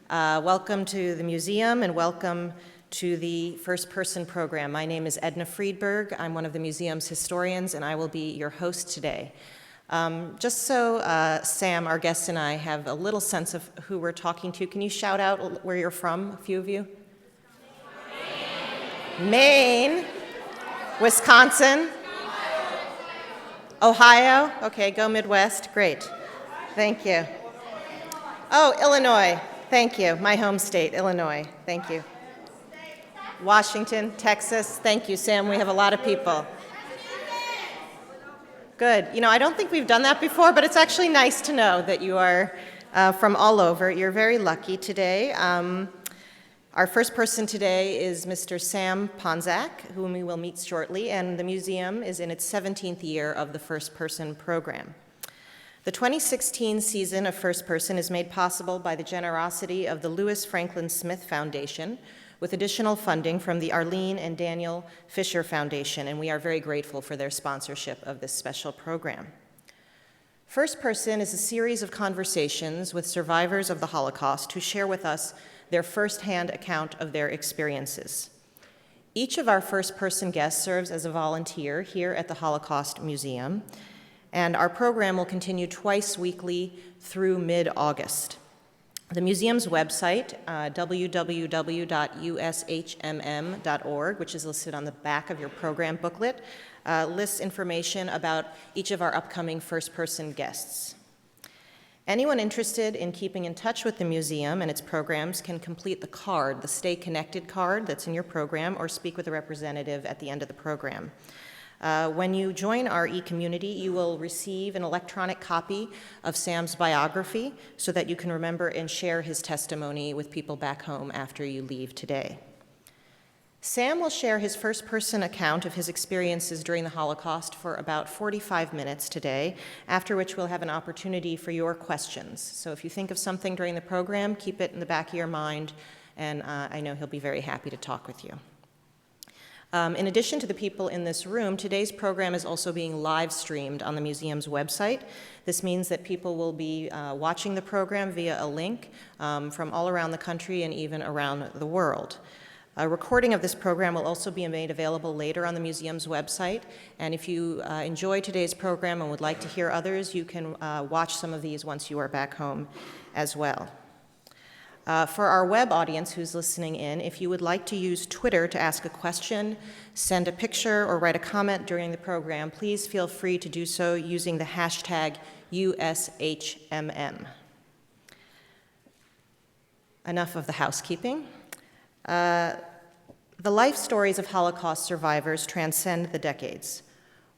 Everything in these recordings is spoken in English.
Welcome to the museum and welcome to the First Person program. My name is Edna Friedberg. I'm one of the museum's historians and I will be your host today. Just so Sam, our guest, and I have a little sense of who we're talking to, can you shout out where you're from, a few of you? Maine. Wisconsin. Ohio. Okay, go Midwest. Great. Thank you. Oh, Illinois. Thank you. My home state, Illinois. Thank you. Washington, Texas. Thank you, Sam. We have a lot of people. Good. You know, I don't think we've done that before, but it's actually nice to know that you are from all over. You're very lucky today. Our first person today is Mr. Sam Ponczak, whom we will meet shortly, and the museum is in its 17th year of the First Person program. The 2016 season of First Person is made possible by the generosity of the Lewis Franklin Smith Foundation, with additional funding from the Arlene and Daniel Fisher Foundation, and we are very grateful for their sponsorship of this special program. First Person is a series of conversations with survivors of the Holocaust who share with us their firsthand account of their experiences. Each of our First Person guests serves as a volunteer here at the Holocaust Museum, and our program will continue twice weekly through mid-August. The museum's website, www.ushmm.org, which is listed on the back of your program booklet, lists information about each of our upcoming First Person guests. Anyone interested in keeping in touch with the museum and its programs can complete the card, the Stay Connected card that's in your program, or speak with a representative at the end of the program. When you join our e-community, you will receive an electronic copy of Sam's biography so that you can remember and share his testimony with people back home after you leave today. Sam will share his first-person account of his experiences during the Holocaust for about 45 minutes today, after which we'll have an opportunity for your questions. So if you think of something during the program, keep it in the back of your mind, and I know he'll be very happy to talk with you. In addition to the people in this room, today's program is also being live streamed on the museum's website. This means that people will be watching the program via a link from all around the country and even around the world. A recording of this program will also be made available later on the museum's website, and if you enjoy today's program and would like to hear others, you can watch some of these once you are back home as well. For our web audience who's listening in, if you would like to use Twitter to ask a question, send a picture, or write a comment during the program, please feel free to do so using the hashtag USHMM. Enough of the housekeeping. The life stories of Holocaust survivors transcend the decades.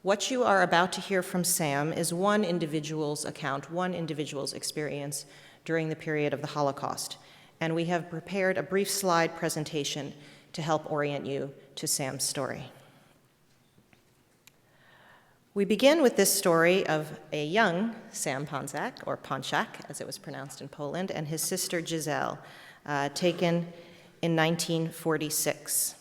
What you are about to hear from Sam is one individual's account, one individual's experience during the period of the Holocaust. And we have prepared a brief slide presentation to help orient you to Sam's story. We begin with this story of a young Sam Ponczak, or Ponczak, as it was pronounced in Poland, and his sister Giselle, taken in 1946.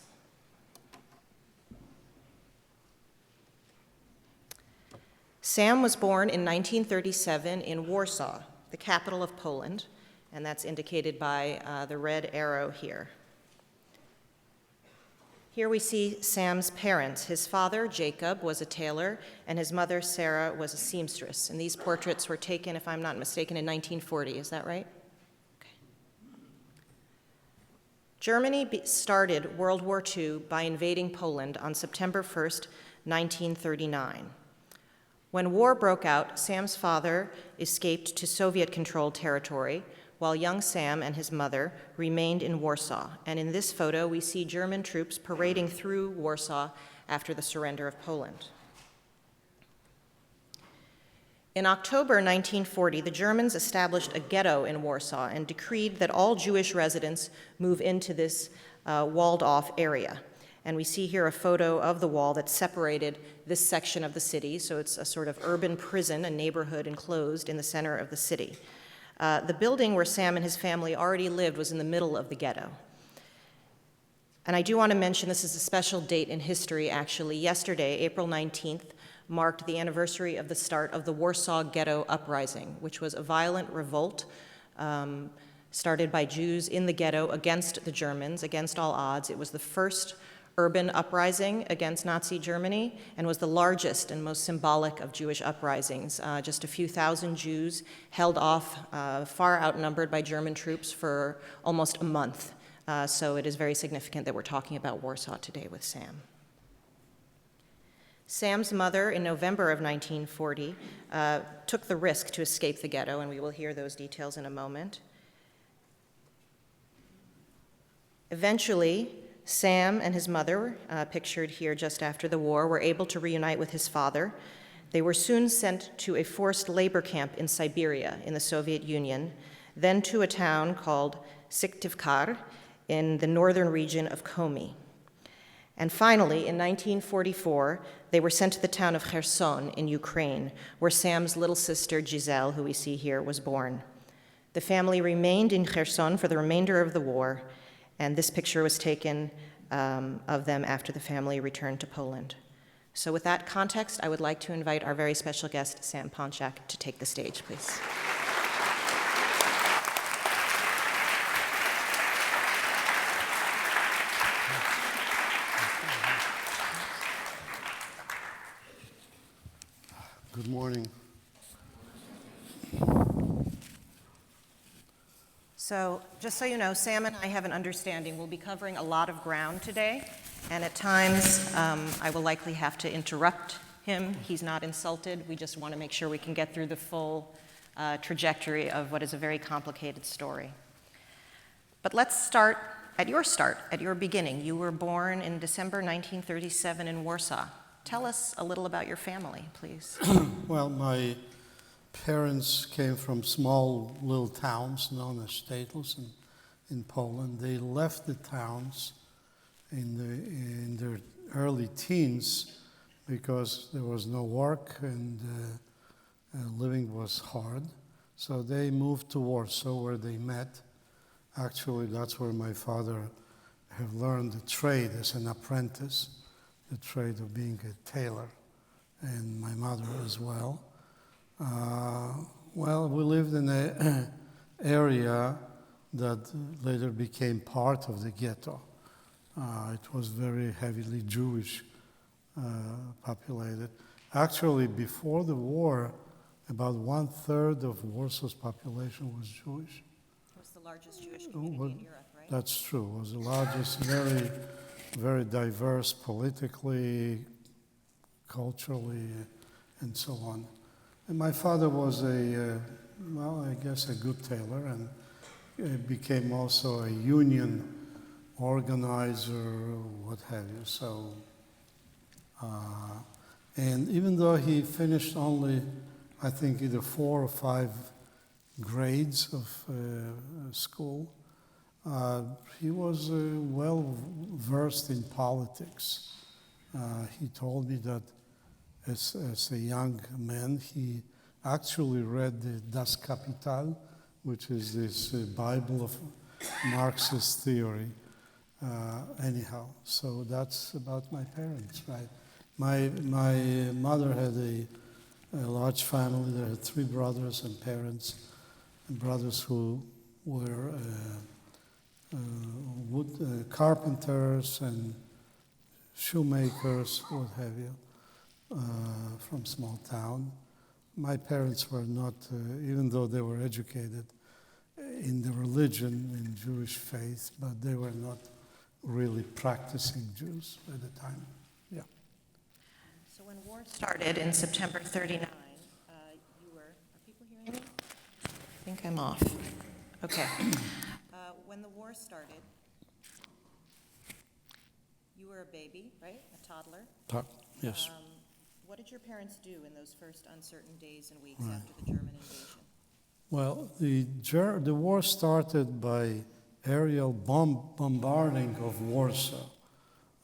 Sam was born in 1937 in Warsaw, the capital of Poland, and that's indicated by the red arrow here. Here we see Sam's parents. His father, Jacob, was a tailor, and his mother, Sarah, was a seamstress. And these portraits were taken, if I'm not mistaken, in 1940. Is that right? Okay. Germany started World War II by invading Poland on September 1st, 1939. When war broke out, Sam's father escaped to Soviet-controlled territory, while young Sam and his mother remained in Warsaw. And in this photo, we see German troops parading through Warsaw after the surrender of Poland. In October 1940, the Germans established a ghetto in Warsaw and decreed that all Jewish residents move into this walled-off area. And we see here a photo of the wall that separated this section of the city, so it's a sort of urban prison, a neighborhood enclosed in the center of the city. The building where Sam and his family already lived was in the middle of the ghetto. And I do want to mention this is a special date in history, actually. Yesterday, April 19th, marked the anniversary of the start of the Warsaw Ghetto Uprising, which was a violent revolt started by Jews in the ghetto against the Germans, against all odds. It was the first urban uprising against Nazi Germany and was the largest and most symbolic of Jewish uprisings. Just a few thousand Jews held off, far outnumbered by German troops for almost a month. So it is very significant that we're talking about Warsaw today with Sam. Sam's mother, in November of 1940, took the risk to escape the ghetto, and we will hear those details in a moment. Eventually, Sam and his mother, pictured here just after the war, were able to reunite with his father. They were soon sent to a forced labor camp in Siberia in the Soviet Union, then to a town called Syktyvkar in the northern region of Komi. And finally, in 1944, they were sent to the town of Kherson in Ukraine, where Sam's little sister Giselle, who we see here, was born. The family remained in Kherson for the remainder of the war, and this picture was taken of them after the family returned to Poland. So with that context, I would like to invite our very special guest, Sam Ponczak, to take the stage, please. Good morning. So just so you know, Sam and I have an understanding. We'll be covering a lot of ground today, and at times I will likely have to interrupt him. He's not insulted. We just want to make sure we can get through the full trajectory of what is a very complicated story. But let's start, at your beginning. You were born in December 1937 in Warsaw. Tell us a little about your family, please. Well, my parents came from small little towns known as Cutlass in Poland. They left the towns in their early teens because there was no work and living was hard. So they moved to Warsaw, where they met. Actually, that's where my father have learned the trade as an apprentice, the trade of being a tailor, and my mother as well. Well, we lived in an area that later became part of the ghetto. It was very heavily Jewish populated. Actually, before the war, about 1/3 of Warsaw's population was Jewish. It was the largest Jewish community in Europe, right? That's true. It was the largest, very, very diverse politically, culturally, and so on. And my father was a good tailor, and became also a union organizer, what have you. So, and even though he finished only, I think, either 4 or 5 grades of school, he was well versed in politics. He told me that as a young man, he actually read the Das Kapital, which is this Bible of Marxist theory. Anyhow, so that's about my parents, right? My mother had a large family. There had 3 brothers and parents, and brothers who were carpenters and shoemakers, what have you, from small town. My parents were not, even though they were educated in the religion, in Jewish faith, but they were not really practicing Jews at the time. Yeah. So when war started in September 39, you were, are people hearing me? I think I'm off. Okay. When the war started, you were a baby, right? A toddler? Yes. What did your parents do in those first uncertain days and weeks after the German invasion? Well, the war started by aerial bombarding of Warsaw.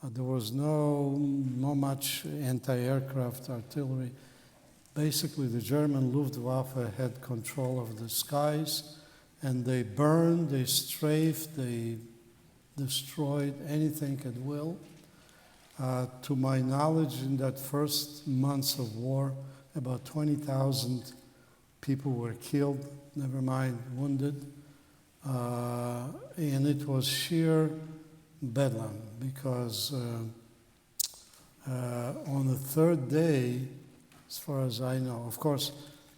There was no much anti-aircraft artillery. Basically, the German Luftwaffe had control of the skies, and they burned, they strafed, they destroyed anything at will. To my knowledge, in that first months of war, about 20,000 people were killed, never mind wounded. and it was sheer bedlam because on the third day, as far as I know, of course,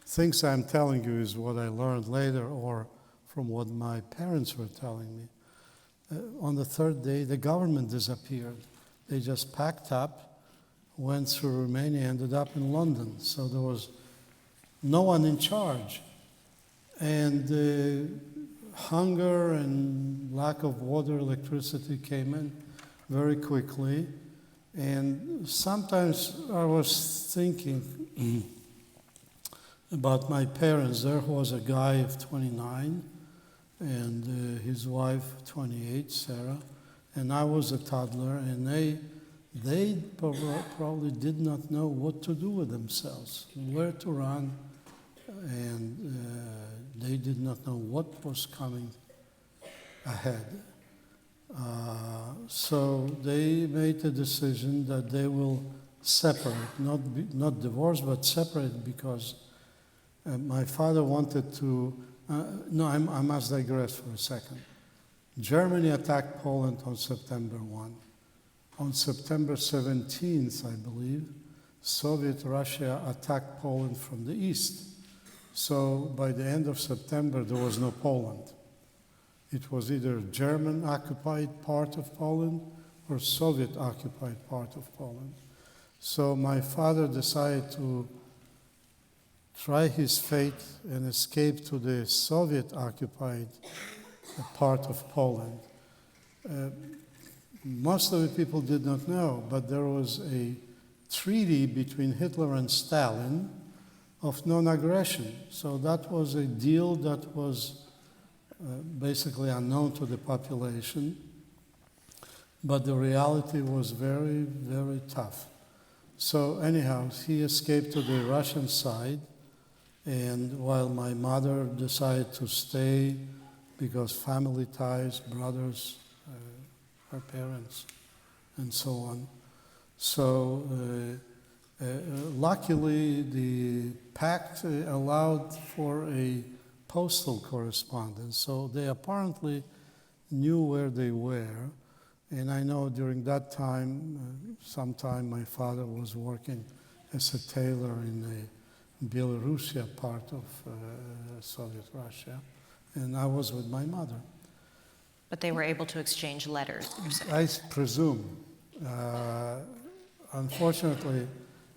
things I'm telling you is what I learned later or from what my parents were telling me. On the third day, the government disappeared. They just packed up, went through Romania, ended up in London. So there was no one in charge. And hunger and lack of water, electricity came in very quickly. And sometimes I was thinking about my parents. There was a guy of 29 and his wife, 28, Sarah, and I was a toddler, and they probably did not know what to do with themselves, where to run, and they did not know what was coming ahead. So they made a decision that they will separate, not divorce, but separate, because my father wanted to. I must digress for a second. Germany attacked Poland on September 1. On September 17th, I believe, Soviet Russia attacked Poland from the east. So by the end of September, there was no Poland. It was either German-occupied part of Poland or Soviet-occupied part of Poland. So my father decided to try his fate and escape to the Soviet-occupied part of Poland. Most of the people did not know, but there was a treaty between Hitler and Stalin of non-aggression. So that was a deal that was basically unknown to the population, but the reality was very, very tough. So anyhow, he escaped to the Russian side, and while my mother decided to stay because family ties, brothers, her parents, and so on. So luckily, the Pact allowed for a postal correspondence, so they apparently knew where they were. And I know during that time, sometime my father was working as a tailor in the Belarusia part of Soviet Russia, and I was with my mother. But they were able to exchange letters, you're saying? I presume. Unfortunately,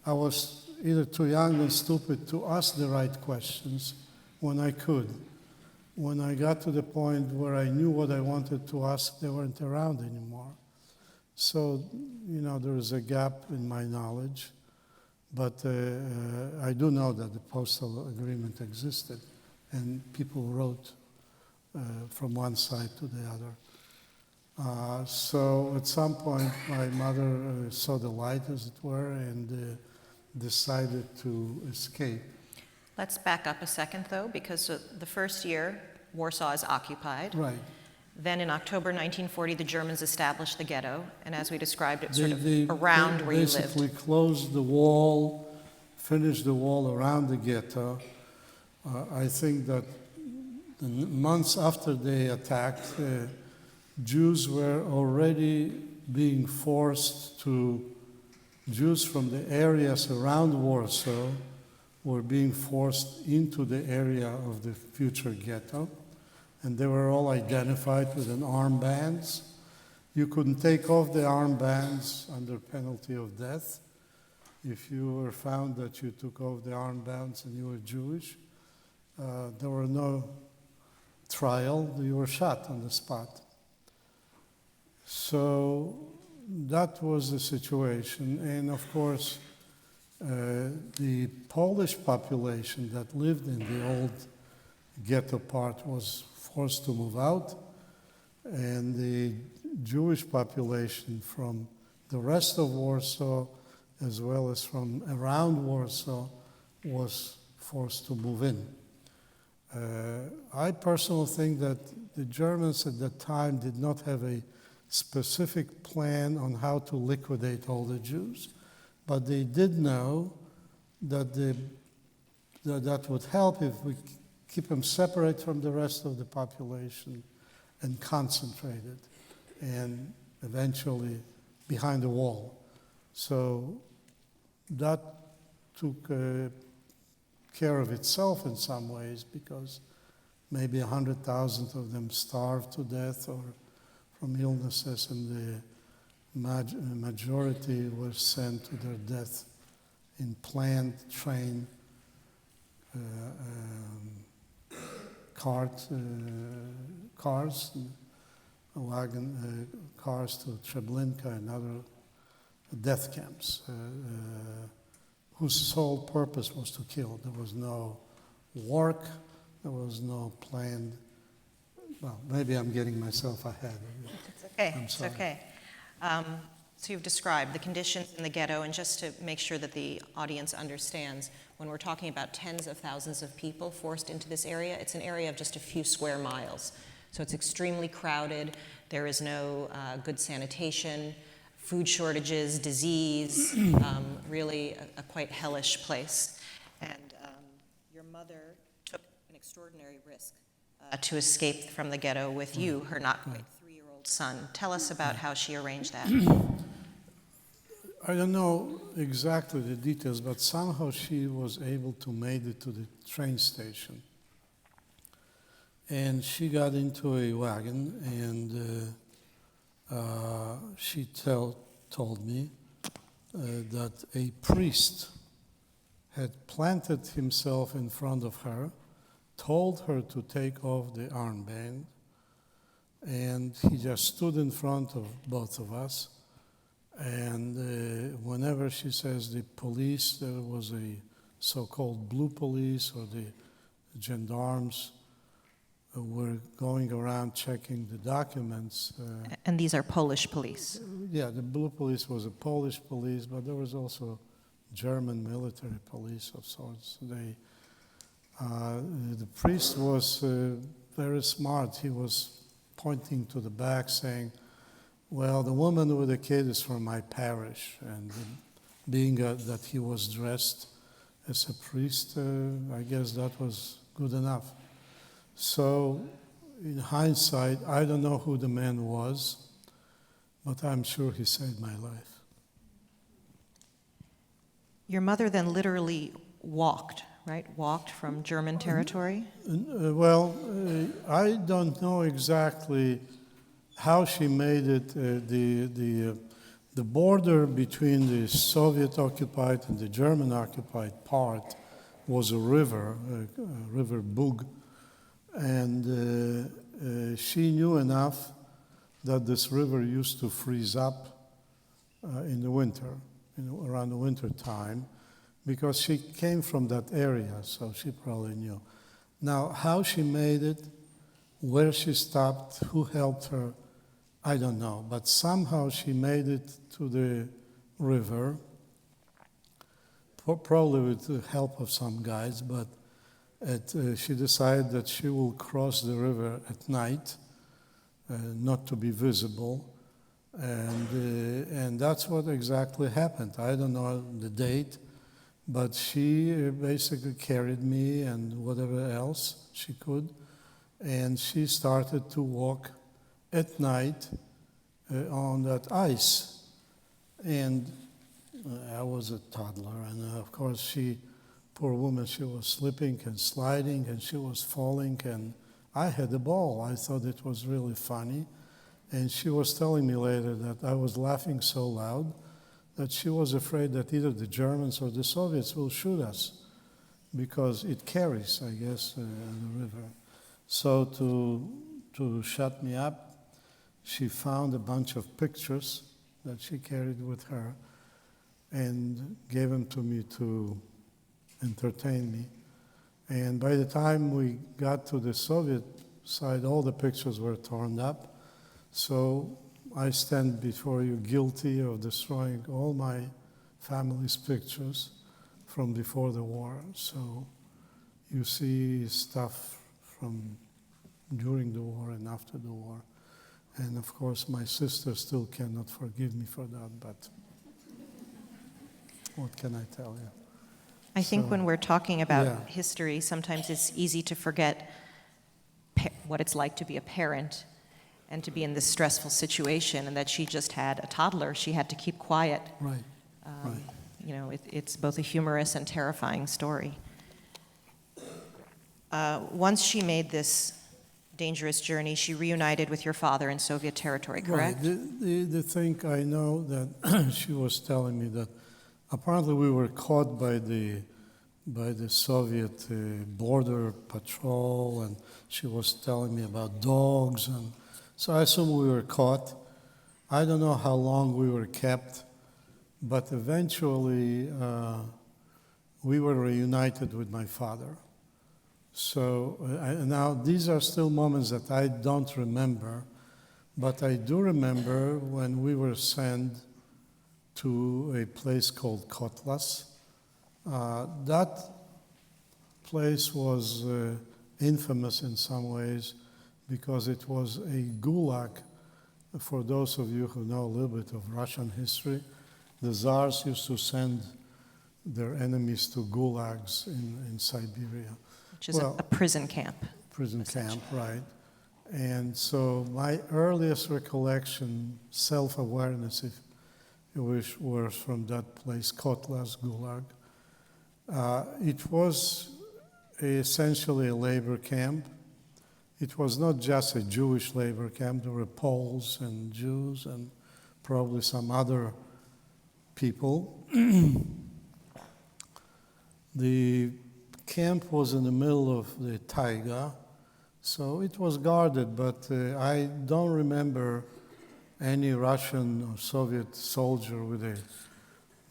I was either too young and stupid to ask the right questions when I could. When I got to the point where I knew what I wanted to ask, they weren't around anymore. So, there is a gap in my knowledge. But I do know that the postal agreement existed, and people wrote from one side to the other. So at some point, my mother saw the light, as it were, and decided to escape. Let's back up a second, though, because the first year, Warsaw is occupied. Right. Then in October 1940, the Germans established the ghetto, and as we described it, sort of around where you lived. They basically closed the wall, finished the wall around the ghetto. I think that the months after they attacked, Jews were already being forced to, Jews from the areas around Warsaw were being forced into the area of the future ghetto. And they were all identified with an armbands. You couldn't take off the armbands under penalty of death. If you were found that you took off the armbands and you were Jewish, there were no trial, you were shot on the spot. So that was the situation. And of course, the Polish population that lived in the old ghetto part was forced to move out, and the Jewish population from the rest of Warsaw, as well as from around Warsaw, was forced to move in. I personally think that the Germans at that time did not have a specific plan on how to liquidate all the Jews, but they did know that that would help if we keep them separate from the rest of the population and concentrated, and eventually behind a wall. So that took care of itself in some ways, because maybe 100,000 of them starved to death or from illnesses, and the majority were sent to their death in planned train cars, cars to Treblinka and other death camps, whose sole purpose was to kill. There was no work, there was no planned. Well, maybe I'm getting myself ahead. It's okay. I'm sorry. It's okay. So you've described the conditions in the ghetto, and just to make sure that the audience understands, when we're talking about tens of thousands of people forced into this area, it's an area of just a few square miles. So it's extremely crowded. There is no good sanitation, food shortages, disease, really a quite hellish place. And your mother took an extraordinary risk to escape from the ghetto with you, her not quite 3-year-old son. Tell us about how she arranged that. I don't know exactly the details, but somehow she was able to make it to the train station. And she got into a wagon, and she told me that a priest had planted himself in front of her, told her to take off the armband, and he just stood in front of both of us. And whenever she says the police, there was a so-called blue police, or the gendarmes were going around checking the documents. And these are Polish police. Yeah, the blue police was a Polish police, but there was also German military police of sorts. The priest was very smart. He was pointing to the back, saying, well, the woman with the kid is from my parish. And being that he was dressed as a priest, I guess that was good enough. So, in hindsight, I don't know who the man was, but I'm sure he saved my life. Your mother then literally walked, right? Walked from German territory? I don't know exactly how she made it. The border between the Soviet-occupied and the German-occupied part was a river Bug, and she knew enough that this river used to freeze up in the winter, around the winter time, because she came from that area, so she probably knew. Now, how she made it, where she stopped, who helped her, I don't know, but somehow she made it to the river, probably with the help of some guys, but she decided that she will cross the river at night, not to be visible, and that's what exactly happened. I don't know the date, but she basically carried me and whatever else she could, and she started to walk at night on that ice. And I was a toddler, and of course poor woman, she was slipping and sliding, and she was falling, and I had a ball. I thought it was really funny. And she was telling me later that I was laughing so loud that she was afraid that either the Germans or the Soviets will shoot us, because it carries, I guess, the river. So to shut me up, she found a bunch of pictures that she carried with her and gave them to me to entertain me. And by the time we got to the Soviet side, all the pictures were torn up. So I stand before you guilty of destroying all my family's pictures from before the war. So you see stuff from during the war and after the war. And of course, my sister still cannot forgive me for that, but what can I tell you? I think So, when we're talking about yeah. history, sometimes it's easy to forget what it's like to be a parent and to be in this stressful situation, and that she just had a toddler. She had to keep quiet. Right, right. You know, it's both a humorous and terrifying story. Once she made this dangerous journey, she reunited with your father in Soviet territory, correct? Right. The thing I know that she was telling me that apparently we were caught by the Soviet border patrol, and she was telling me about dogs, and so I assume we were caught. I don't know how long we were kept, but eventually we were reunited with my father. So now these are still moments that I don't remember, but I do remember when we were sent to a place called Cutlass. That place was infamous in some ways because it was a gulag. For those of you who know a little bit of Russian history, the Tsars used to send their enemies to gulags in Siberia. Which is a prison camp. Prison camp, right. And so my earliest recollection, self-awareness, if you wish, was from that place, Coatless Gulag. It was essentially a labor camp. It was not just a Jewish labor camp. There were Poles and Jews and probably some other people. The camp was in the middle of the taiga, so it was guarded, but I don't remember any Russian or Soviet soldier with a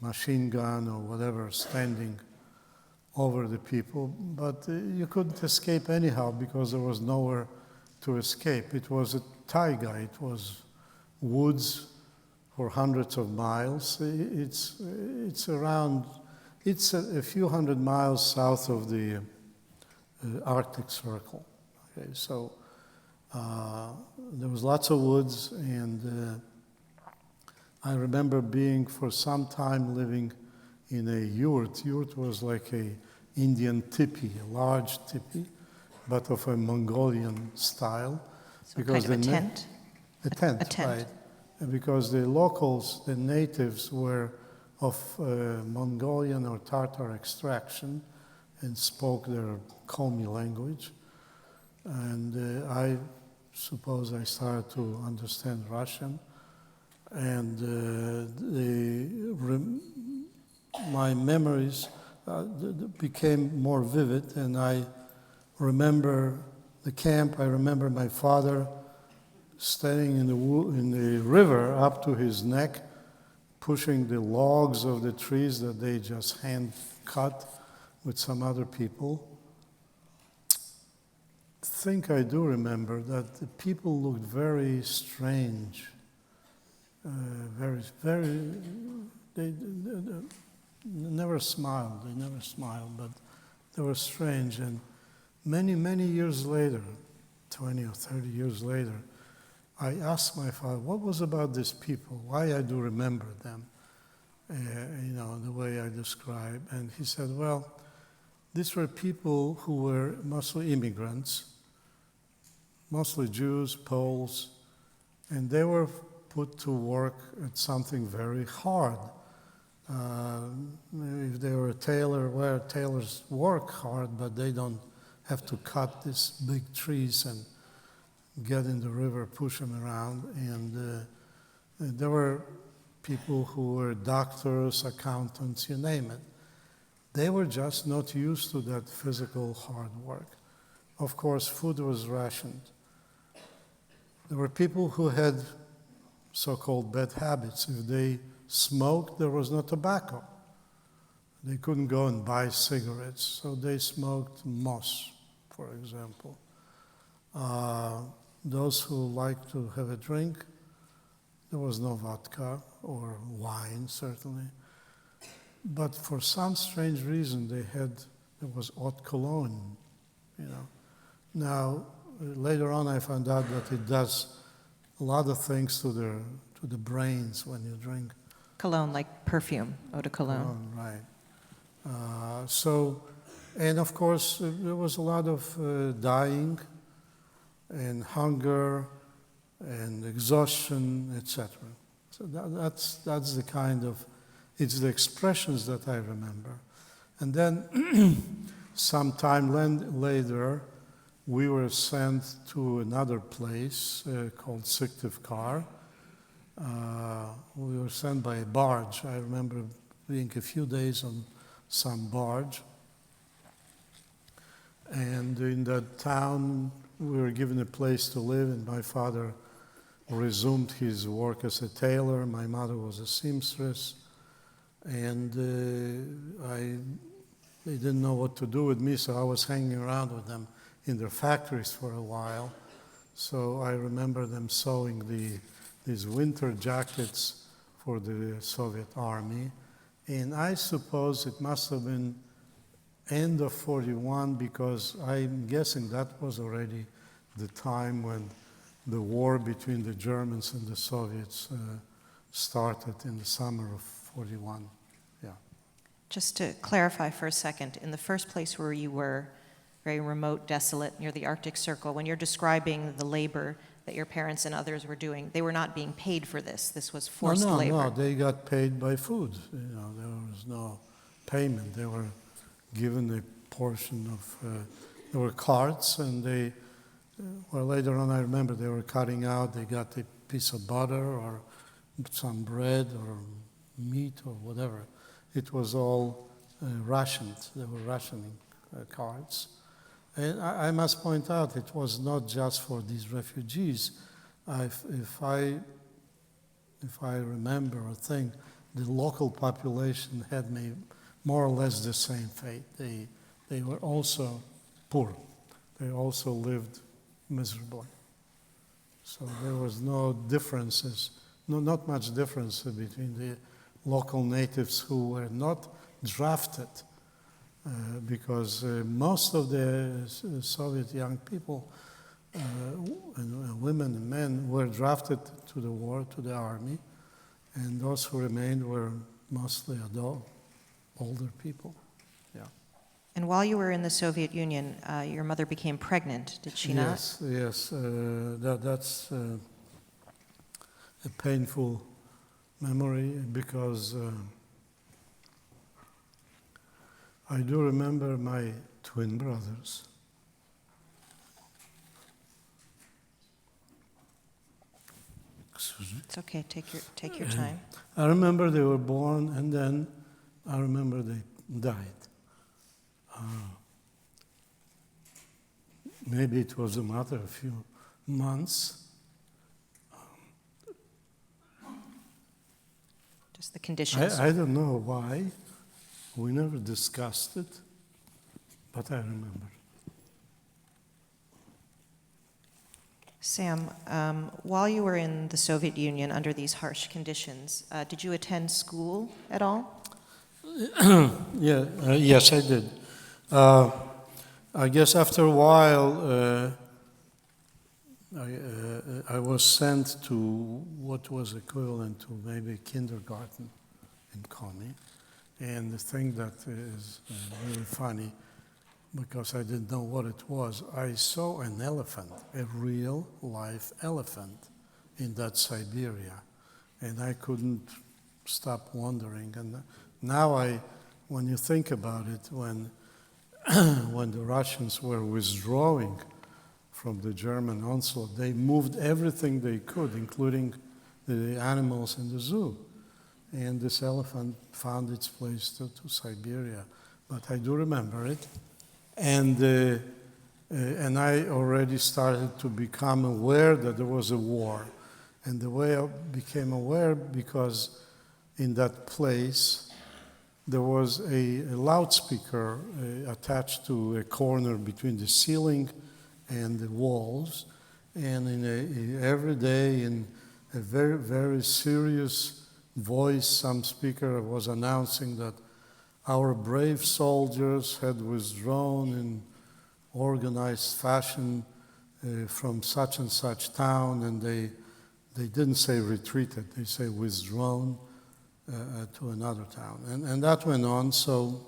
machine gun or whatever standing over the people, but you couldn't escape anyhow because there was nowhere to escape. It was a taiga, it was woods for hundreds of miles. It's a few hundred miles south of the Arctic Circle. Okay, so there was lots of woods, and I remember being for some time living in a yurt. Yurt was like a Indian teepee, a large teepee, but of a Mongolian style. So kind of a tent? A tent, a tent. right. And because the locals, the natives, were of Mongolian or Tartar extraction and spoke their Komi language. And I suppose I started to understand Russian. And my memories became more vivid, and I remember the camp. I remember my father standing in the river up to his neck, pushing the logs of the trees that they just hand cut with some other people. I think I do remember that the people looked very strange, they never smiled, but they were strange. And many, many years later, 20 or 30 years later, I asked my father, what was about these people? Why I do remember them, the way I describe. And he said, well, these were people who were mostly immigrants, mostly Jews, Poles, and they were put to work at something very hard. If they were a tailor, well, tailors work hard, but they don't have to cut these big trees and get in the river, push them around. And there were people who were doctors, accountants, you name it. They were just not used to that physical hard work. Of course, food was rationed. There were people who had so-called bad habits. If they smoked, there was no tobacco. They couldn't go and buy cigarettes, so they smoked moss, for example. Those who liked to have a drink, there was no vodka or wine, certainly. But for some strange reason, there was haute cologne, Now, later on, I found out that it does a lot of things to the brains when you drink. Cologne, like perfume, eau de cologne. Right. And of course, there was a lot of dying and hunger and exhaustion, etc. So that's the kind of, it's the expressions that I remember. And then some time later, we were sent to another place called Syktyvkar. We were sent by a barge. I remember being a few days on some barge. And in that town, we were given a place to live, and my father resumed his work as a tailor. My mother was a seamstress. And they didn't know what to do with me, so I was hanging around with them in their factories for a while. So I remember them sewing these winter jackets for the Soviet army. And I suppose it must have been end of 41, because I'm guessing that was already the time when the war between the Germans and the Soviets started in the summer of 41. Yeah. Just to clarify for a second, in the first place where you were, very remote, desolate, near the Arctic Circle, when you're describing the labor that your parents and others were doing, they were not being paid for this. This was forced labor. No, they got paid by food. You know, there was no payment. They were given a portion of, there were carts, and they, well, later on I remember they were cutting out, they got a piece of butter or some bread or meat or whatever. It was all rationed. They were rationing carts. And I must point out, it was not just for these refugees. If I remember or think, the local population had made more or less the same fate. They were also poor. They also lived miserably. So there was no differences, not much difference between the local natives who were not drafted, because most of the Soviet young people, and women and men, were drafted to the war, to the army, and those who remained were mostly older people. Yeah. And while you were in the Soviet Union, your mother became pregnant, did she not? Yes. That's a painful memory, because I do remember my twin brothers. Excuse me. It's okay, take your time. I remember they were born, and then I remember they died. Maybe it was a matter of a few months. Just the conditions. I don't know why. We never discussed it, but I remember. Sam, while you were in the Soviet Union under these harsh conditions, did you attend school at all? Yes, I did. I guess after a while, I was sent to what was equivalent to maybe kindergarten in Komi. And the thing that is really funny, because I didn't know what it was, I saw an elephant, a real live elephant, in that Siberia. And I couldn't stop wondering. And now when you think about it, when the Russians were withdrawing from the German onslaught, they moved everything they could, including the animals in the zoo. And this elephant found its place to Siberia. But I do remember it. And I already started to become aware that there was a war. And the way I became aware, because in that place, there was a loudspeaker attached to a corner between the ceiling and the walls. And every day, in a very, very serious voice, some speaker was announcing that our brave soldiers had withdrawn in organized fashion from such and such town, and they didn't say retreated, they say withdrawn to another town. And that went on, so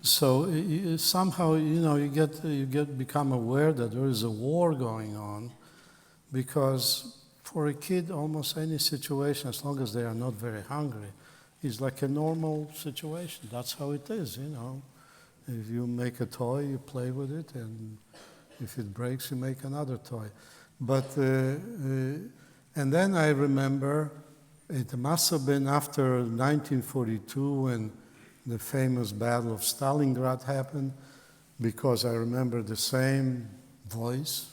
So somehow, you become aware that there is a war going on, because for a kid, almost any situation, as long as they are not very hungry, is like a normal situation. That's how it is, If you make a toy, you play with it, and if it breaks, you make another toy. But and then I remember it must have been after 1942 when the famous Battle of Stalingrad happened, because I remember the same voice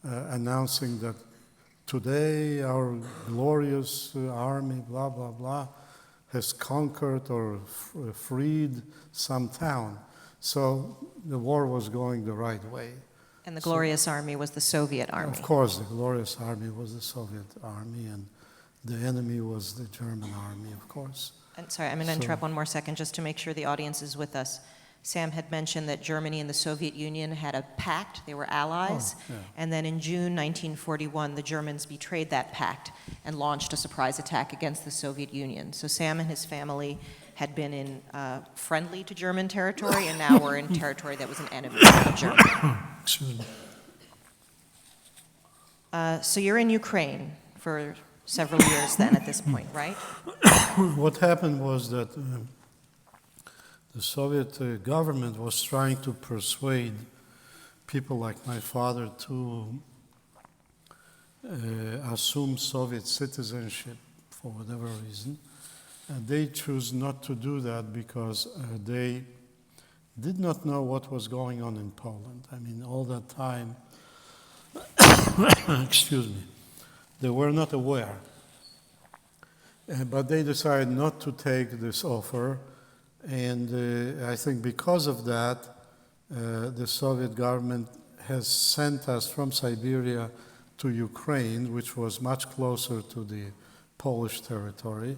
announcing that today our glorious army, blah, blah, blah, has conquered or freed some town. So the war was going the right way. And the glorious army was the Soviet army. Of course, the glorious army was the Soviet army, and the enemy was the German army, of course. And sorry, I'm going to interrupt one more second just to make sure the audience is with us. Sam had mentioned that Germany and the Soviet Union had a pact. They were allies. Yeah. And then in June 1941, the Germans betrayed that pact and launched a surprise attack against the Soviet Union. So Sam and his family had been in friendly to German territory, and now we're in territory that was an enemy of Germany. Excuse me. So you're in Ukraine for several years then at this point, right? What happened was that the Soviet government was trying to persuade people like my father to assume Soviet citizenship for whatever reason. And they chose not to do that because they did not know what was going on in Poland. I mean, all that time, excuse me, they were not aware. But they decided not to take this offer. And I think because of that, the Soviet government has sent us from Siberia to Ukraine, which was much closer to the Polish territory.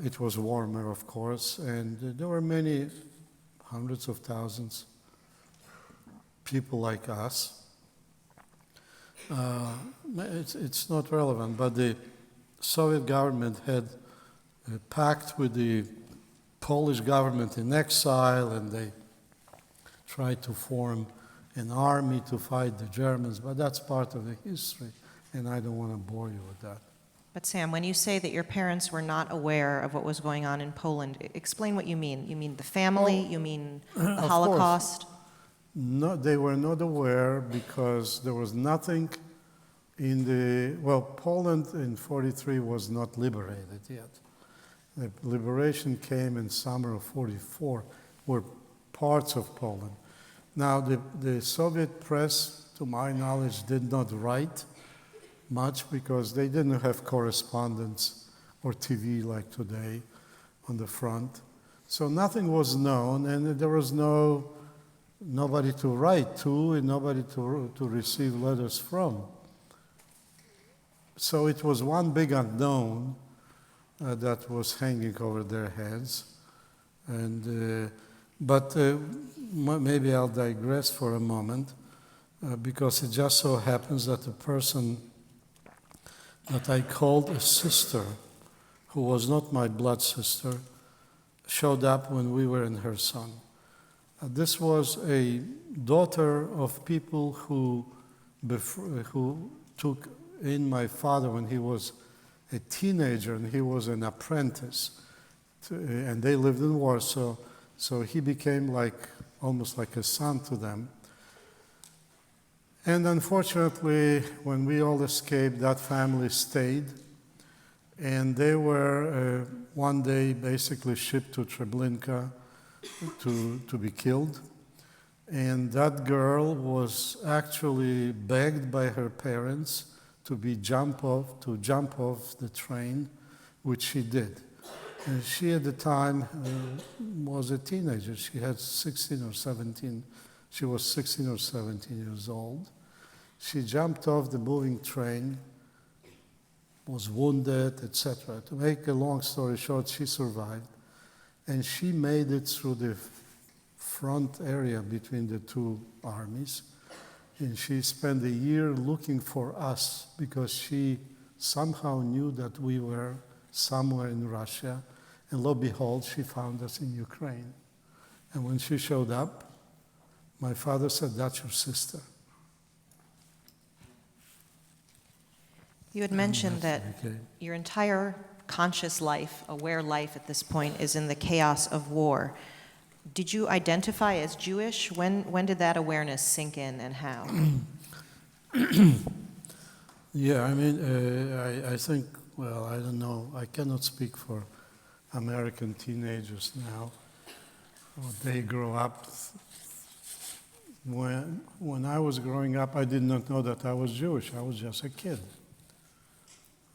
It was warmer, of course, and there were many hundreds of thousands people like us. It's not relevant, but the Soviet government had a pact with the Polish government in exile, and they tried to form an army to fight the Germans, but that's part of the history, and I don't want to bore you with that. But Sam, when you say that your parents were not aware of what was going on in Poland, explain what you mean. You mean the family? You mean the Holocaust? No, they were not aware because there was nothing in Poland in 43 was not liberated yet. The liberation came in summer of 44, were parts of Poland. Now, the Soviet press, to my knowledge, did not write much because they didn't have correspondence or TV like today on the front. So nothing was known, and there was nobody to write to and nobody to receive letters from. So it was one big unknown that was hanging over their heads. But maybe I'll digress for a moment because it just so happens that the person that I called a sister, who was not my blood sister, showed up when we were in her son. This was a daughter of people who took in my father when he was a teenager and he was an apprentice. And they lived in Warsaw, so he became almost like a son to them. And unfortunately, when we all escaped, that family stayed. And they were one day basically shipped to Treblinka to be killed. And that girl was actually begged by her parents to jump off the train, which she did. And she at the time was a teenager. She had 16 or 17. She was 16 or 17 years old. She jumped off the moving train, was wounded, etc. To make a long story short, she survived. And she made it through the front area between the two armies. And she spent a year looking for us because she somehow knew that we were somewhere in Russia. And lo and behold, she found us in Ukraine. And when she showed up, my father said, "That's your sister." You had mentioned that Okay. your entire conscious life, aware life at this point, is in the chaos of war. Did you identify as Jewish? When did that awareness sink in, and how? Yeah, I mean, I think, well, I don't know. I cannot speak for American teenagers now. They grow up. When I was growing up, I did not know that I was Jewish. I was just a kid,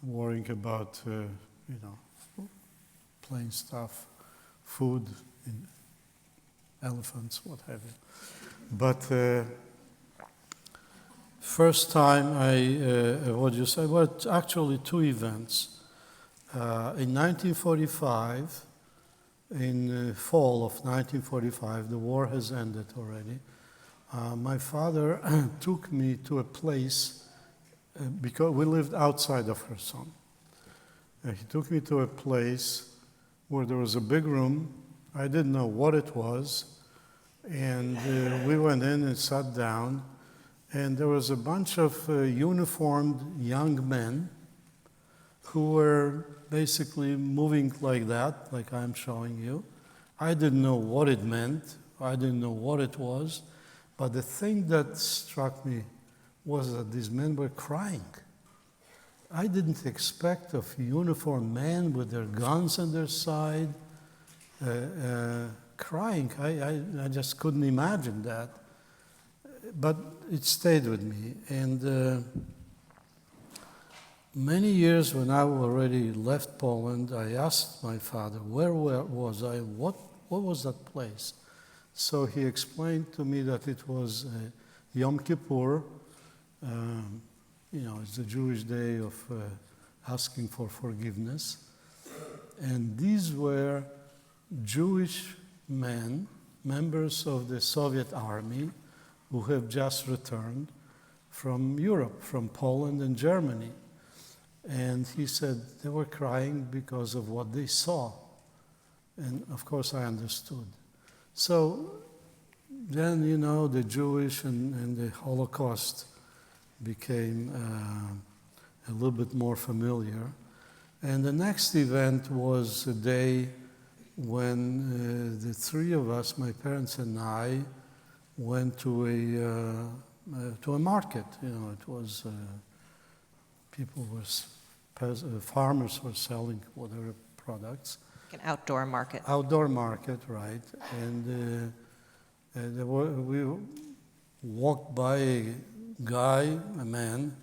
worrying about, plain stuff, food, elephants, what have you. But first time what you say? Well, it's actually two events. In 1945, in fall of 1945, the war has ended already. My father took me to a place, because we lived outside of Kherson. He took me to a place where there was a big room. I didn't know what it was. And we went in and sat down. And there was a bunch of uniformed young men who were basically moving like that, like I'm showing you. I didn't know what it meant. I didn't know what it was. But the thing that struck me was that these men were crying. I didn't expect of uniformed men with their guns on their side crying. I just couldn't imagine that. But it stayed with me. And many years when I already left Poland, I asked my father, where was I? What was that place? So he explained to me that it was Yom Kippur. It's the Jewish day of asking for forgiveness. And these were Jewish men, members of the Soviet army, who have just returned from Europe, from Poland and Germany. And he said they were crying because of what they saw. And of course I understood. So then, the Jewish and the Holocaust became a little bit more familiar. And the next event was a day when the three of us, my parents and I, went to a market. It was farmers were selling whatever products. Like an outdoor market. Outdoor market, right. And we walked by a guy, a man,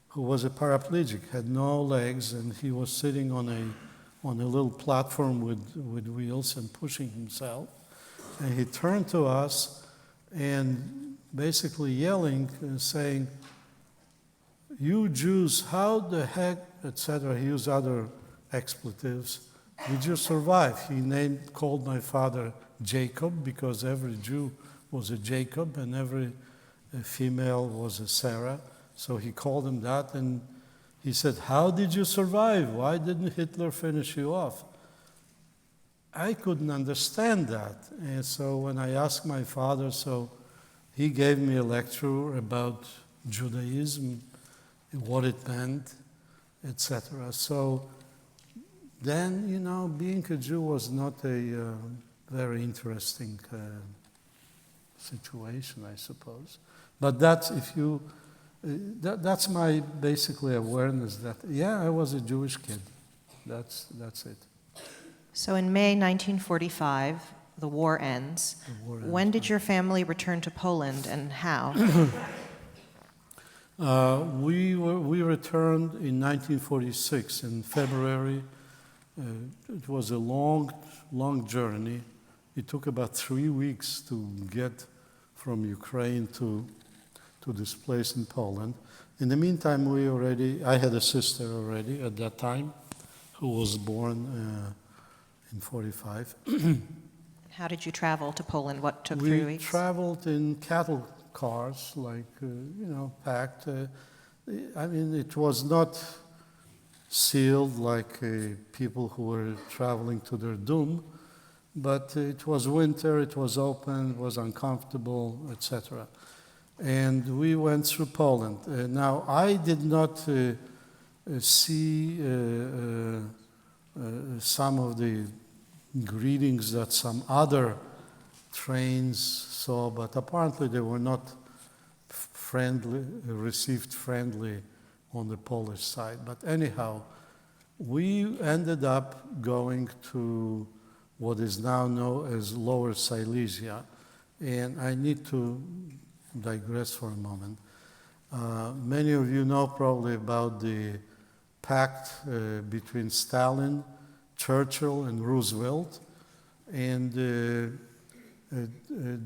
who was a paraplegic, had no legs, and he was sitting on a little platform with wheels and pushing himself. And he turned to us and basically yelling and saying, "You Jews, how the heck," etc. He used other expletives. "Did you survive?" He called my father Jacob, because every Jew was a Jacob and every female was a Sarah. So he called him that, and he said, "How did you survive? Why didn't Hitler finish you off?" I couldn't understand that. And so when I asked my father, so he gave me a lecture about Judaism, what it meant, etc. So then, being a Jew was not a very interesting situation, I suppose. But that's my basically awareness that, I was a Jewish kid. That's it. So in May 1945, the war ends. When did your family return to Poland, and how? We returned in 1946, in February. It was a long journey. It took about 3 weeks to get from Ukraine to this place in Poland. In the meantime, I had a sister already at that time who was born in 45. How did you travel to Poland? What took 3 We weeks? traveled in cattle cars, like, Pact. It was not sealed like people who were traveling to their doom. But it was winter, it was open, it was uncomfortable, etc. And we went through Poland. Now, I did not see some of the greetings that some other trains saw, but apparently they were not received friendly on the Polish side. But anyhow, we ended up going to what is now known as Lower Silesia. And I need to digress for a moment. Many of you know probably about the pact between Stalin, Churchill, and Roosevelt. And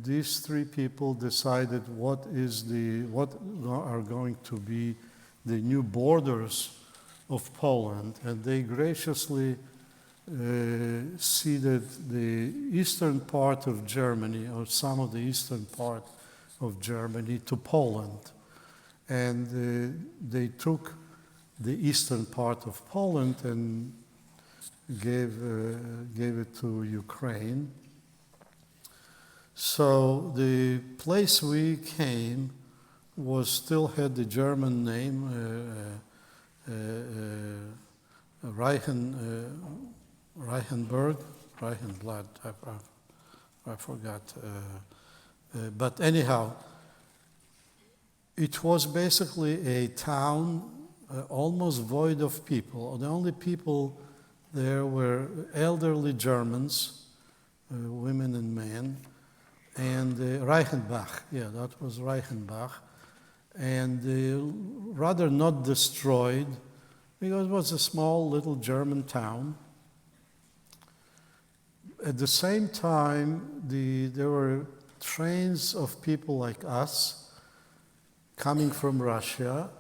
these three people decided what are going to be the new borders of Poland, and they graciously ceded the eastern part of Germany, or some of the eastern part of Germany, to Poland. And they took the eastern part of Poland and gave it to Ukraine. So the place we came still had the German name, Reichenblatt, I forgot. But anyhow, it was basically a town almost void of people. The only people there were elderly Germans, women and men, and Reichenbach, that was Reichenbach, and rather not destroyed, because it was a small little German town. At the same time, there were trains of people like us coming from Russia.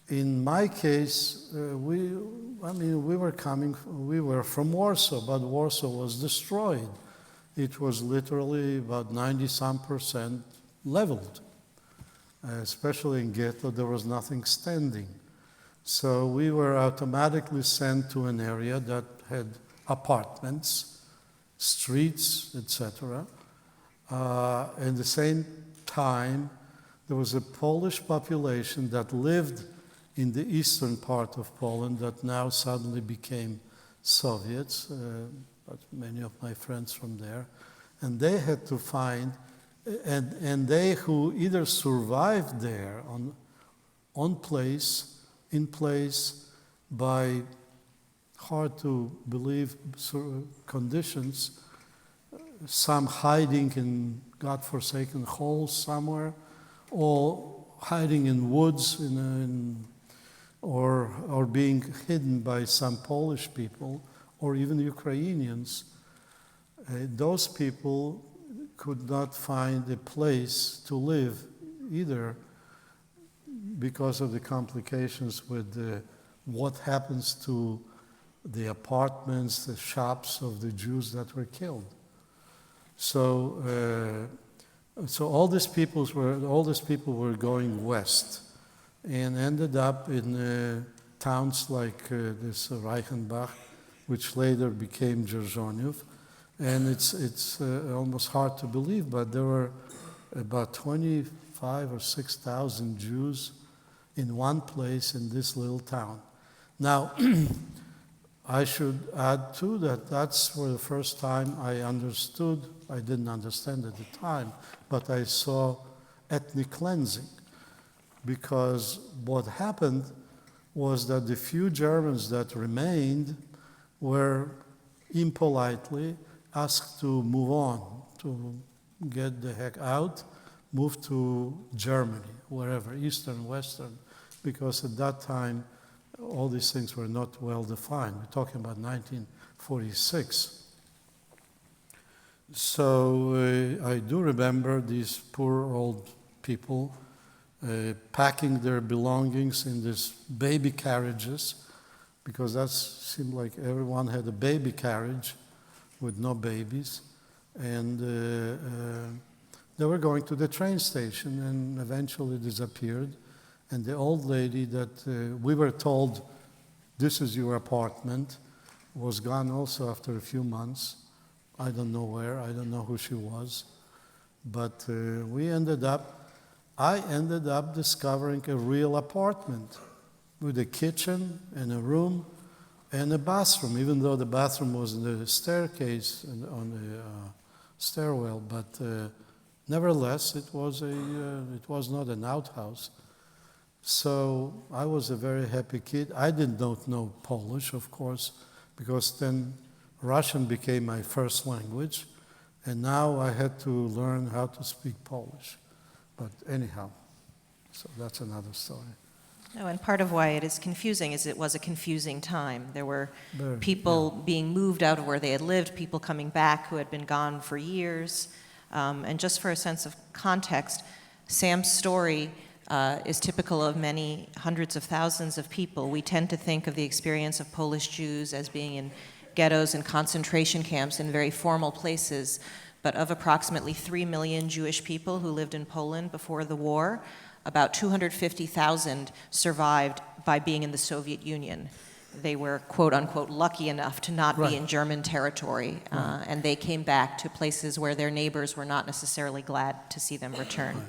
In my case, we were from Warsaw, but Warsaw was destroyed. It was literally about 90-some% leveled. Especially in Ghetto, there was nothing standing. So we were automatically sent to an area that had apartments, streets, etc. At the same time, there was a Polish population that lived in the eastern part of Poland that now suddenly became Soviets, but many of my friends from there. And they had to find, and they who either survived there in place by hard to believe conditions, some hiding in godforsaken holes somewhere, or hiding in woods or being hidden by some Polish people or even Ukrainians. Those people could not find a place to live either because of the complications with what happens to the apartments, the shops of the Jews that were killed. So all these people were going west and ended up in towns like this Reichenbach, which later became Dzierżoniów. And it's almost hard to believe, but there were about 25,000 or 6,000 Jews in one place in this little town. Now, I should add too that that's for the first time I understood, I didn't understand at the time, but I saw ethnic cleansing. Because what happened was that the few Germans that remained were impolitely asked to move on, to get the heck out, move to Germany, wherever, Eastern, Western, because at that time all these things were not well defined. We're talking about 1946. So I do remember these poor old people packing their belongings in these baby carriages, because that seemed like everyone had a baby carriage with no babies. And they were going to the train station and eventually disappeared. And the old lady that we were told this is your apartment, was gone also after a few months. I don't know where, I don't know who she was. But I ended up discovering a real apartment with a kitchen and a room and a bathroom, even though the bathroom was in the staircase on the stairwell. But nevertheless, it was not an outhouse. So I was a very happy kid. I did not know Polish, of course, because then Russian became my first language, and now I had to learn how to speak Polish. But anyhow, so that's another story. No, and part of why it is confusing is it was a confusing time. There were people being moved out of where they had lived, people coming back who had been gone for years. And just for a sense of context, Sam's story is typical of many hundreds of thousands of people. We tend to think of the experience of Polish Jews as being in ghettos and concentration camps in very formal places, but of approximately 3 million Jewish people who lived in Poland before the war, about 250,000 survived by being in the Soviet Union. They were, quote unquote, lucky enough to not be in German territory, and they came back to places where their neighbors were not necessarily glad to see them return.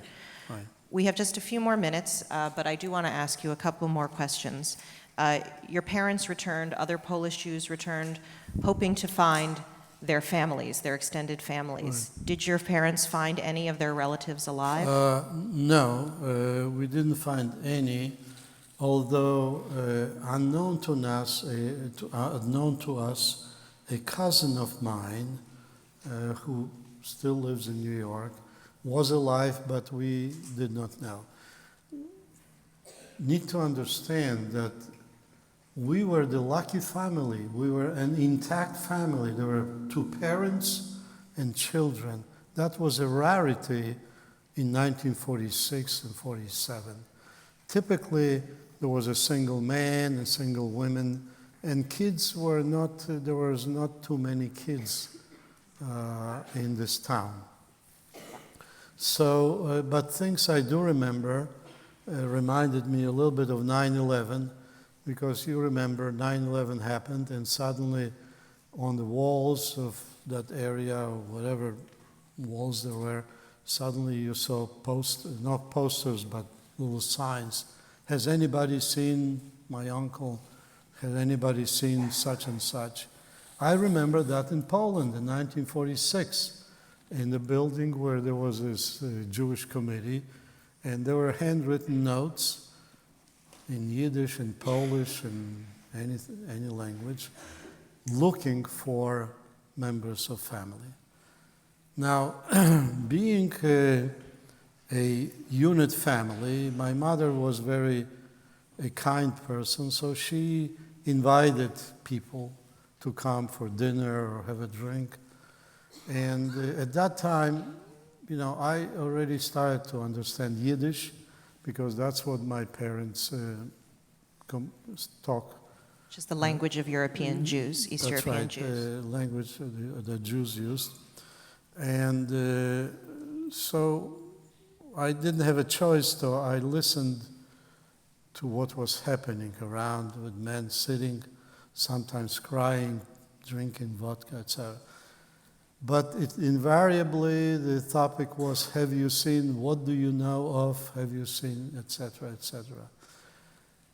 Right. We have just a few more minutes, but I do want to ask you a couple more questions. Your parents returned, other Polish Jews returned, hoping to find their families, their extended families. Right. Did your parents find any of their relatives alive? No, we didn't find any, although unknown to us, a cousin of mine who still lives in New York was alive, but we did not know. Need to understand that we were the lucky family. We were an intact family. There were 2 parents and children. That was a rarity in 1946 and 47. Typically, there was a single man and single women, and kids were not, there was not too many kids in this town. So, but things I do remember reminded me a little bit of 9/11, because you remember 9/11 happened, and suddenly on the walls of that area, or whatever walls there were, suddenly you saw not posters, but little signs. Has anybody seen my uncle? Has anybody seen such and such? I remember that in Poland in 1946, in the building where there was this Jewish committee, and there were handwritten notes in Yiddish and Polish and any language, looking for members of family. Now, being a unit family, my mother was a kind person, so she invited people to come for dinner or have a drink. And at that time, I already started to understand Yiddish, because that's what my parents talk. Which is the language of European Jews, East That's European right, Jews. Language the Jews used. And so I didn't have a choice, though. I listened to what was happening around, with men sitting, sometimes crying, drinking vodka, etc. But invariably, the topic was, have you seen, what do you know of, have you seen, etc., etc.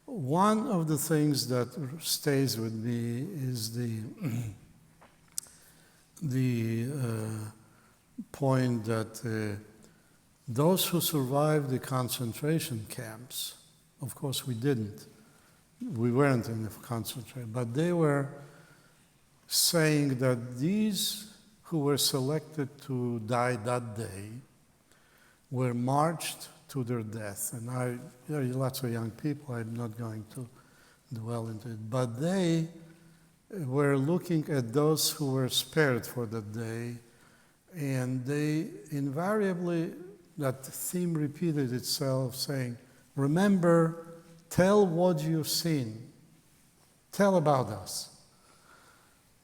One of the things that stays with me is the point that those who survived the concentration camps, of course we didn't, we weren't in the concentration, but they were saying that these who were selected to die that day were marched to their death. And there are lots of young people, I'm not going to dwell into it, but they were looking at those who were spared for that day, and they invariably, that theme repeated itself, saying, remember, tell what you've seen, tell about us.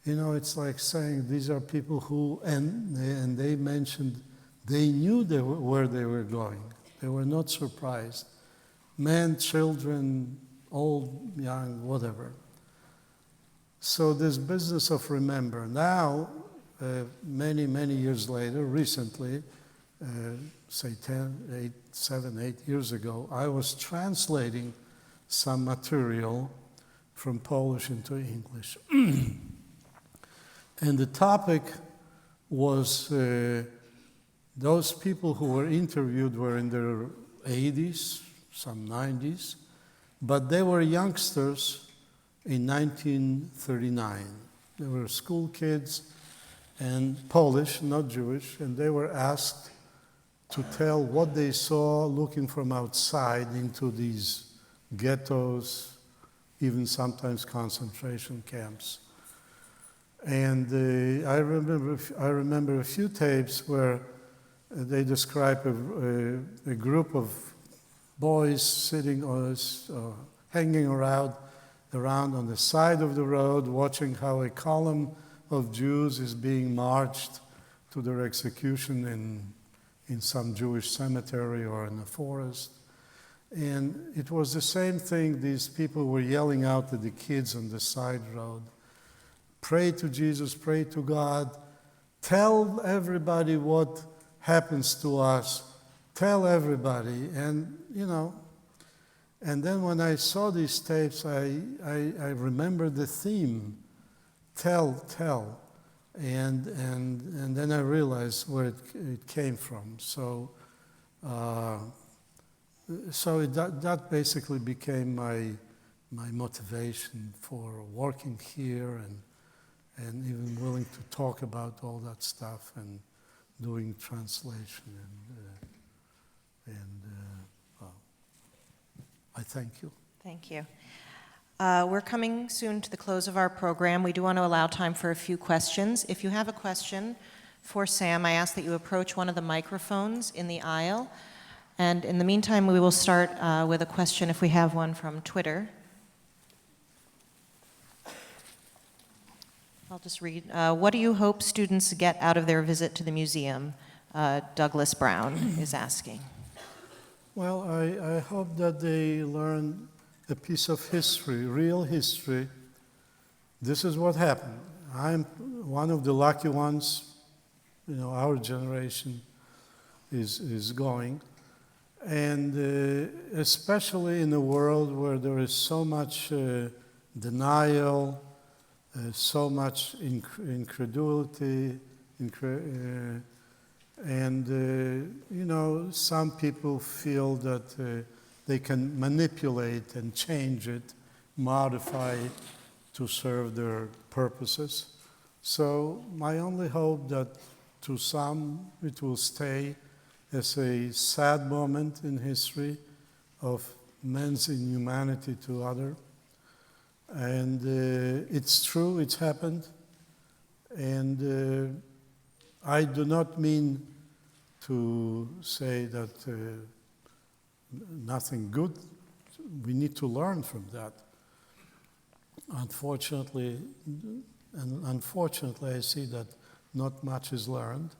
It's like saying these are people who, and they mentioned, they knew where they were going. They were not surprised. Men, children, old, young, whatever. So this business of remember. Now, many, many years later, recently, say 7, 8 years ago, I was translating some material from Polish into English. And the topic was those people who were interviewed were in their 80s, some 90s, but they were youngsters in 1939. They were school kids and Polish, not Jewish, and they were asked to tell what they saw looking from outside into these ghettos, even sometimes concentration camps. And I remember a few tapes where they describe a group of boys sitting or hanging around on the side of the road, watching how a column of Jews is being marched to their execution in some Jewish cemetery or in a forest. And it was the same thing. These people were yelling out to the kids on the side road, pray to Jesus, pray to God, tell everybody what happens to us, tell everybody. And, and then when I saw these tapes, I remembered the theme, tell. And then I realized where it came from. So that basically became my motivation for working here and even willing to talk about all that stuff and doing translation. Well, I thank you. Thank you. We're coming soon to the close of our program. We do want to allow time for a few questions. If you have a question for Sam, I ask that you approach one of the microphones in the aisle. And in the meantime, we will start with a question if we have one from Twitter. I'll just read. What do you hope students get out of their visit to the museum? Douglas Brown is asking. Well, I hope that they learn a piece of history, real history. This is what happened. I'm one of the lucky ones, our generation is going. And especially in a world where there is so much denial, so much incredulity, and some people feel that they can manipulate and change it, modify it to serve their purposes. So my only hope that to some it will stay as a sad moment in history of men's inhumanity to others. And it's true, it's happened. And I do not mean to say that nothing good. We need to learn from that. Unfortunately, I see that not much is learned.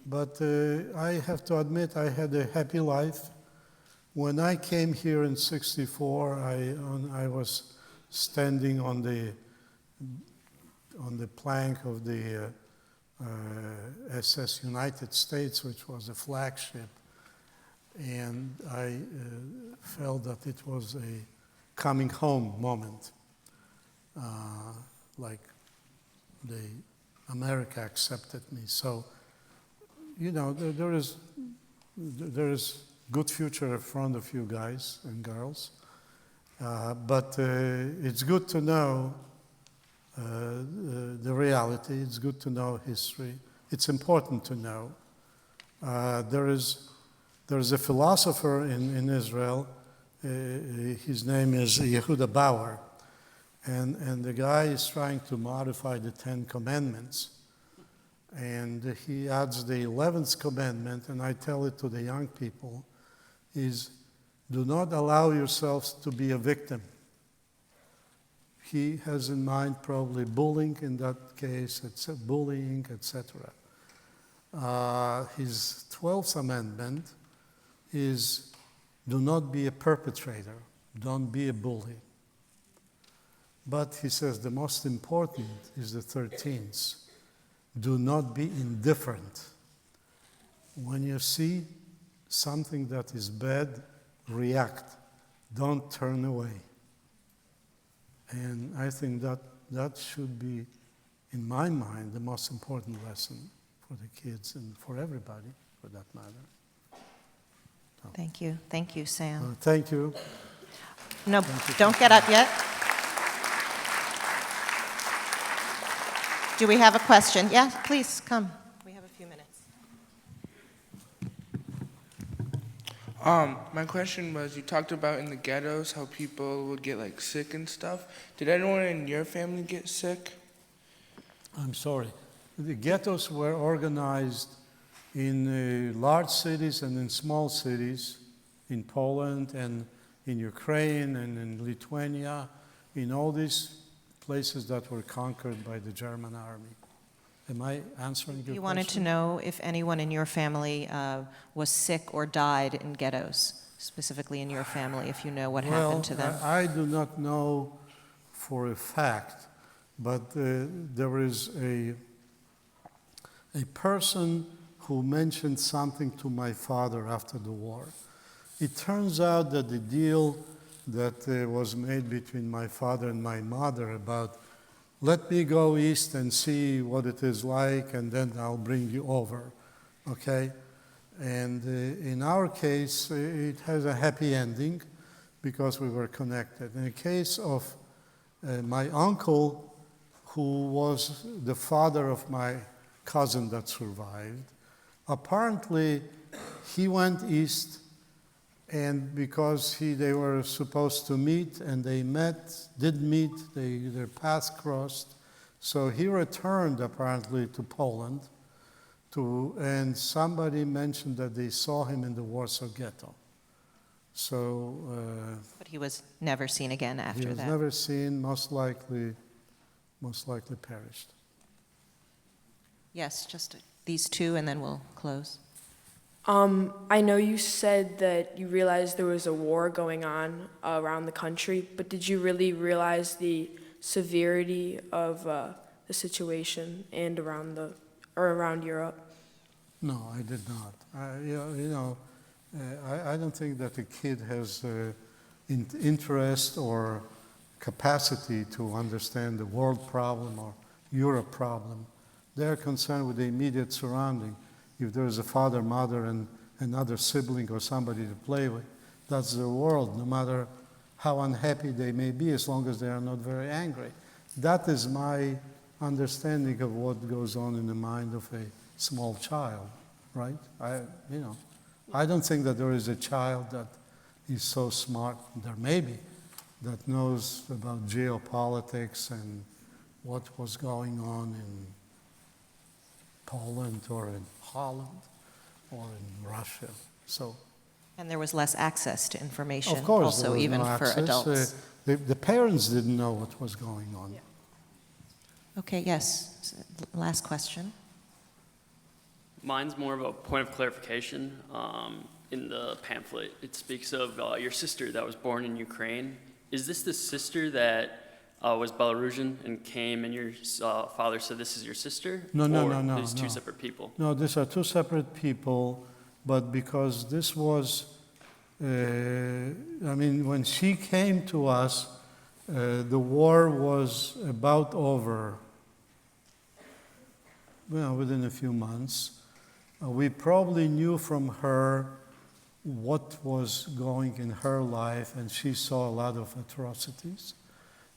But I have to admit I had a happy life. When I came here in '64, I was standing on the plank of the SS United States, which was a flagship, and I felt that it was a coming home moment, like America accepted me. So, there is good future in front of you guys and girls. But it's good to know the reality. It's good to know history. It's important to know. There is a philosopher in Israel. His name is Yehuda Bauer. And the guy is trying to modify the 10 Commandments. And he adds the 11th commandment, and I tell it to the young people, is do not allow yourselves to be a victim. He has in mind probably bullying in that case, bullying, etc. His 12th amendment is do not be a perpetrator, don't be a bully. But he says the most important is the 13th. Do not be indifferent. When you see something that is bad, react. Don't turn away. And I think that should be, in my mind, the most important lesson for the kids and for everybody, for that matter. Thank you. Thank you, Sam. Thank you. No, don't get up yet. Do we have a question? Yeah, please, come. We have a few minutes. My question was, you talked about in the ghettos how people would get like sick and stuff. Did anyone in your family get sick? I'm sorry. The ghettos were organized in large cities and in small cities, in Poland and in Ukraine and in Lithuania, in all these places that were conquered by the German army. Am I answering your question? You wanted to know if anyone in your family was sick or died in ghettos, specifically in your family, if you know what happened to them. I do not know for a fact, but there is a person who mentioned something to my father after the war. It turns out that the deal that was made between my father and my mother about let me go east and see what it is like, and then I'll bring you over, okay? And in our case, it has a happy ending because we were connected. In the case of my uncle, who was the father of my cousin that survived, apparently he went east, and because they were supposed to meet, and they did meet, their paths crossed. So he returned apparently to Poland, and somebody mentioned that they saw him in the Warsaw Ghetto. So But he was never seen again after that. he was never seen, most likely perished. Yes, just these two, and then we'll close. I know you said that you realized there was a war going on around the country, but did you really realize the severity of the situation and around Europe? No, I did not. I don't think that a kid has interest or capacity to understand the world problem or Europe problem. They're concerned with the immediate surrounding. If there's a father, mother, and another sibling or somebody to play with, that's their world, no matter how unhappy they may be, as long as they are not very angry. That is my understanding of what goes on in the mind of a small child, right? I don't think that there is a child that is so smart, there may be, that knows about geopolitics and what was going on in Poland or in Holland or in Russia. So, And there was less access to information, of course, also there was even no for access. adults. The parents didn't know what was going on. Yeah. Okay, yes. Last question. Mine's more of a point of clarification. In the pamphlet, it speaks of your sister that was born in Ukraine. Is this the sister that was Belarusian and came, and your father said this is your sister? No. These two separate people? No, these are two separate people, but because this was, when she came to us, the war was about over, within a few months. We probably knew from her what was going in her life, and she saw a lot of atrocities.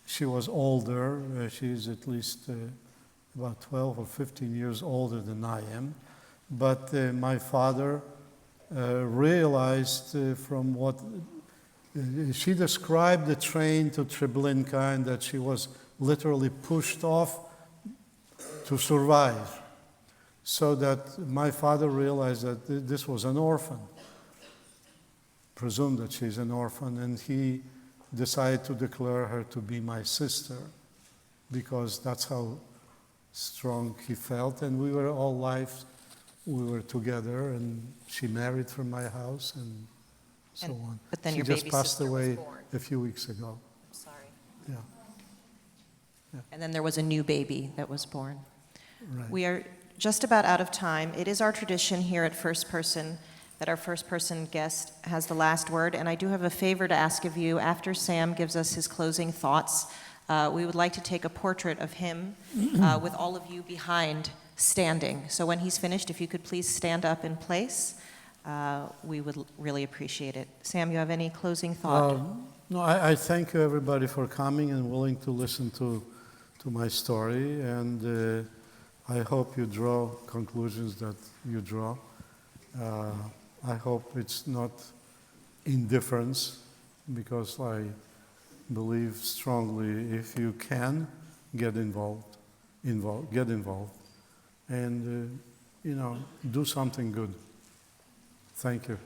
She was older. She's at least about 12 or 15 years older than I am. But my father realized from what she described the train to Treblinka, and that she was literally pushed off to survive. So that my father realized that this was an orphan, presumed that she's an orphan, and he decided to declare her to be my sister, because that's how strong he felt. And we were together, and she married from my house and so on. But then she your just baby passed sister was away born. a few weeks ago. I'm sorry. Yeah. And then there was a new baby that was born. Right. We are just about out of time. It is our tradition here at First Person that our first person guest has the last word, and I do have a favor to ask of you. After Sam gives us his closing thoughts, we would like to take a portrait of him with all of you behind standing. So when he's finished, if you could please stand up in place, we would really appreciate it. Sam, you have any closing thought? No, I thank you everybody for coming and willing to listen to my story, and I hope you draw conclusions that you draw. I hope it's not indifference, because I believe strongly if you can get involved, and do something good. Thank you.